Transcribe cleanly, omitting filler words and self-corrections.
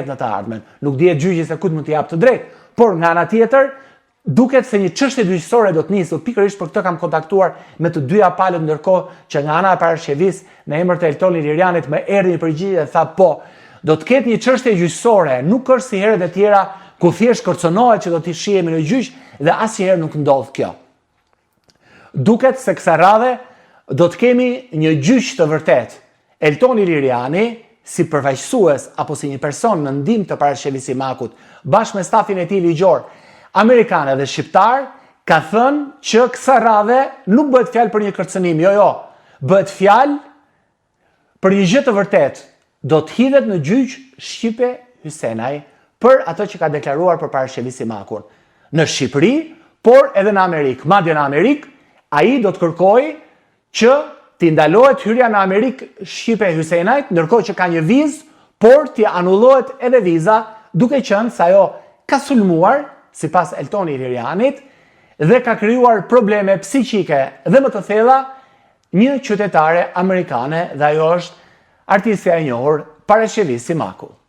në të ardhmen. Nuk dihet gjyqi se kujt mund t'i jap të drejtë, por nga ana tjetër duket se një çështje gjyqësore do të nisë. Pikërisht për këtë kam kontaktuar me të dyja palët, ndërkohë që nga ana e parashkjevisë në emër të Eltoni Lirianit më erdhi një përgjigje dhe tha po, do të ketë një çështje gjyqësore, nuk është si herët e tjera ku thjesht kërcënohet që do t'i shihemi në gjyq dhe asnjëherë nuk ndodh kjo. Duket se kësaj radhe do të kemi një gjyq të vërtet. Eltoni Liriani, si përfaqësues apo si një person në ndihmë të parashkjevisë Simakut, bashkë me stafin e tij ligjor, amerikanë dhe shqiptar, ka thënë që kësaj radhe nuk bëhet fjalë për një kërcënim, jo, bëhet fjalë për një gjë të vërtetë. Do të hidhet në gjyq Shqipe Hysenaj për ato që ka deklaruar për parashkjevisë Simakun. Në Shqipëri, por edhe në Amerikë. Madje në Amerikë, ai do të kërkojë që t'i ndalohet hyrja në Amerikë Shqipe Hysenajt, ndërkohë që ka një vizë, por t'i anullohet edhe viza, duke qenë se ajo ka sulmuar, sipas Eltoni Lirianit, dhe ka krijuar probleme psiqike dhe më të thella një qytetare amerikane, dhe ajo është artistja e njohur parashkjevisë Simakut.